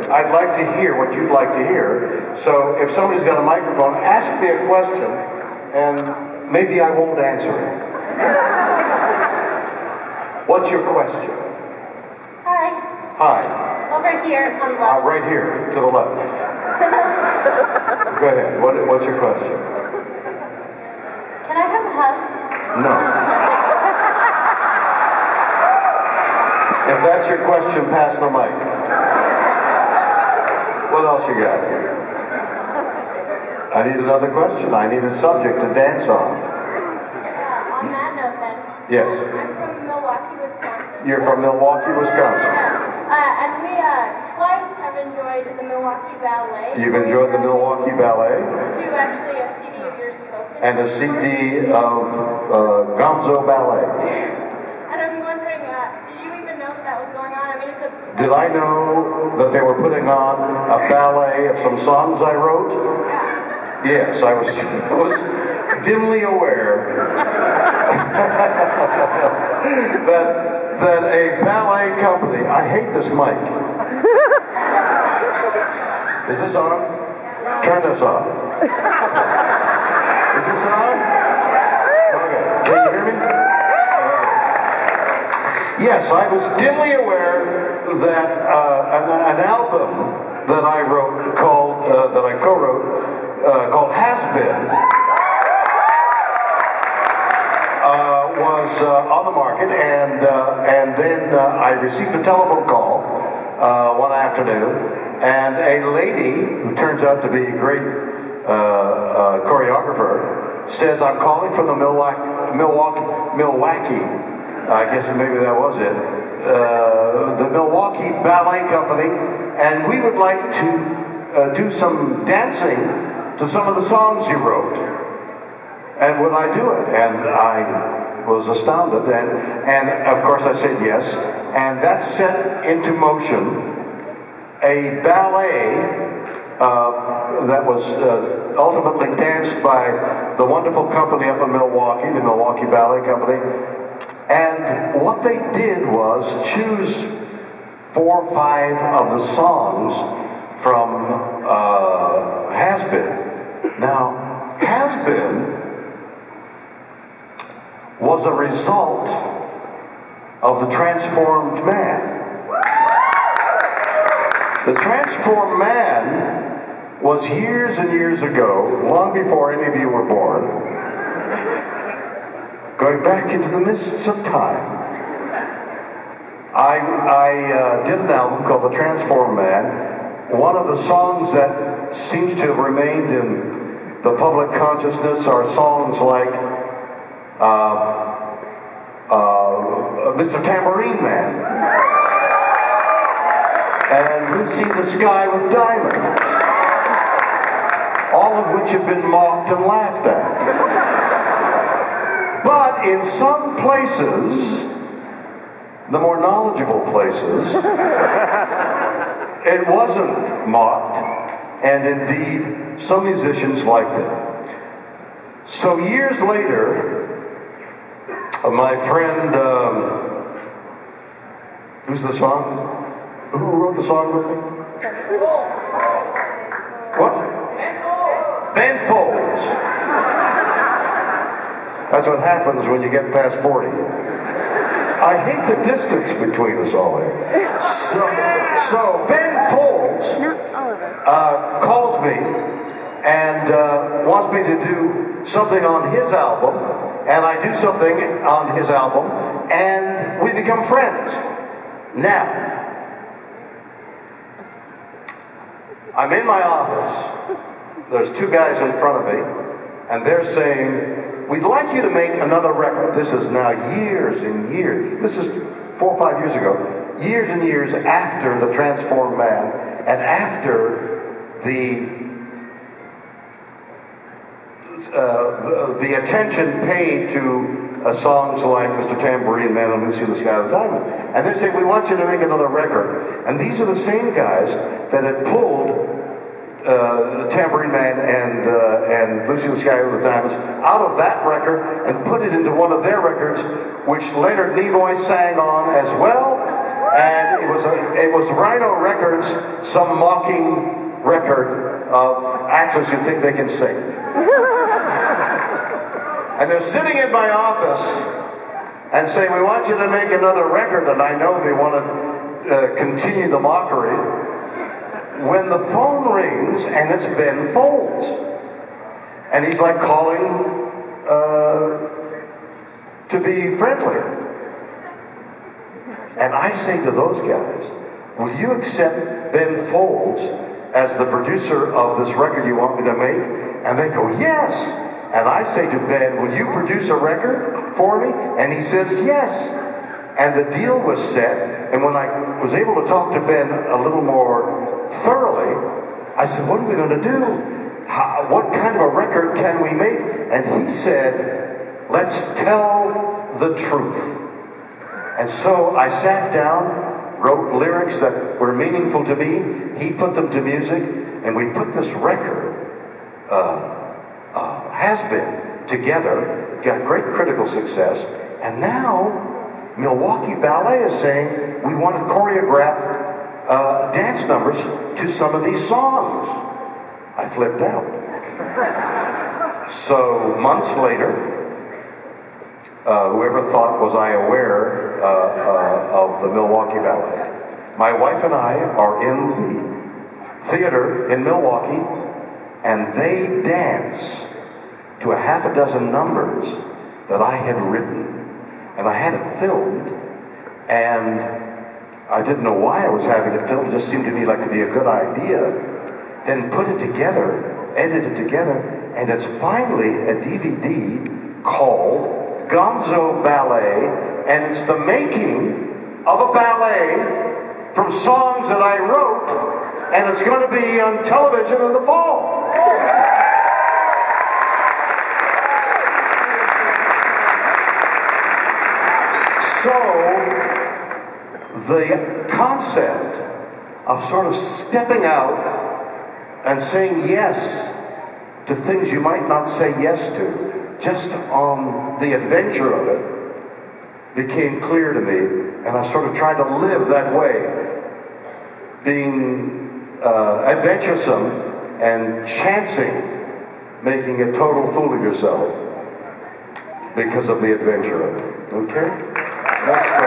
I'd like to hear what you'd like to hear. So if somebody's got a microphone, ask me a question, and maybe I won't answer it. What's your question? Hi. Hi. Over here on the left. Right here, to the left. Go ahead. What's your question? Can I have a hug? No. If that's your question, pass the mic. What else you got? I need another question. I need a subject to dance on. On that note then. Yes. I'm from Milwaukee, Wisconsin. You're from Milwaukee, Wisconsin. Yeah. And we twice have enjoyed the Milwaukee Ballet. You've enjoyed the Milwaukee Ballet? To actually a CD of yours spoken. And a CD of Gonzo Ballet. Did I know that they were putting on a ballet of some songs I wrote? Yes, I was dimly aware that a ballet company. I hate this mic. Is this on? Turn this on. Is this on? Okay. Can you hear me? Yes, I was dimly aware that an album that I wrote called, that I co-wrote, called Has Been, was on the market, and then I received a telephone call one afternoon, and a lady who turns out to be a great choreographer says, "I'm calling from the Milwaukee. I guess maybe that was it. The Milwaukee Ballet Company, and we would like to do some dancing to some of the songs you wrote. And would I do it?" And I was astounded, and of course I said yes. And that set into motion a ballet that was ultimately danced by the wonderful company up in Milwaukee, the Milwaukee Ballet Company. And what they did was choose 4 or 5 of the songs from Has Been. Now, Has Been was a result of the Transformed Man. The Transformed Man was years and years ago, long before any of you were born, going back into the mists of time. I did an album called The Transformed Man. One of the songs that seems to have remained in the public consciousness are songs like Mr. Tambourine Man and Lucy in the Sky with Diamonds, all of which have been mocked and laughed at. But in some places, the more knowledgeable places, it wasn't mocked, and indeed, some musicians liked it. So years later, my friend, who's the song? Who wrote the song with me? What? Ben Folds. That's what happens when you get past 40. I hate the distance between us all here. So Ben Folds calls me and wants me to do something on his album, and I do something on his album, and we become friends. Now, I'm in my office. There's 2 guys in front of me, and they're saying, "We'd like you to make another record." This is now years and years. This is 4 or 5 years ago. Years and years after The Transformed Man, and after the attention paid to songs like Mr. Tambourine Man and Lucy in the Sky with Diamonds. And they're saying, "We want you to make another record." And these are the same guys that had pulled Tambourine Man and Lucy in the Sky with Diamonds out of that record and put it into one of their records, which Leonard Nimoy sang on as well And it was Rhino Records, some mocking record of actors who think they can sing. And they're sitting in my office and saying, we want you to make another record, and I know they want to continue the mockery. When the phone rings, and it's Ben Folds. And he's like calling to be friendly. And I say to those guys, will you accept Ben Folds as the producer of this record you want me to make? And they go, yes. And I say to Ben, will you produce a record for me? And he says, yes. And the deal was set. And when I was able to talk to Ben a little more thoroughly, I said, what are we going to do? What kind of a record can we make? And he said, let's tell the truth. And so I sat down, wrote lyrics that were meaningful to me. He put them to music, and we put this record, Has Been, together. It got great critical success. And now, Milwaukee Ballet is saying, we want to choreograph dance numbers to some of these songs. I flipped out. So months later, whoever thought was I aware of the Milwaukee Ballet, my wife and I are in the theater in Milwaukee, and they dance to a half a dozen numbers that I had written, and I had it filmed, and I didn't know why I was having it filmed. It just seemed to me like to be a good idea. Then put it together, edit it together, and it's finally a DVD called Gonzo Ballet, and it's the making of a ballet from songs that I wrote, and it's going to be on television in the fall. So, the concept of sort of stepping out and saying yes to things you might not say yes to, just on the adventure of it, became clear to me, and I sort of tried to live that way, being adventuresome and chancing, making a total fool of yourself because of the adventure of it. Okay? That's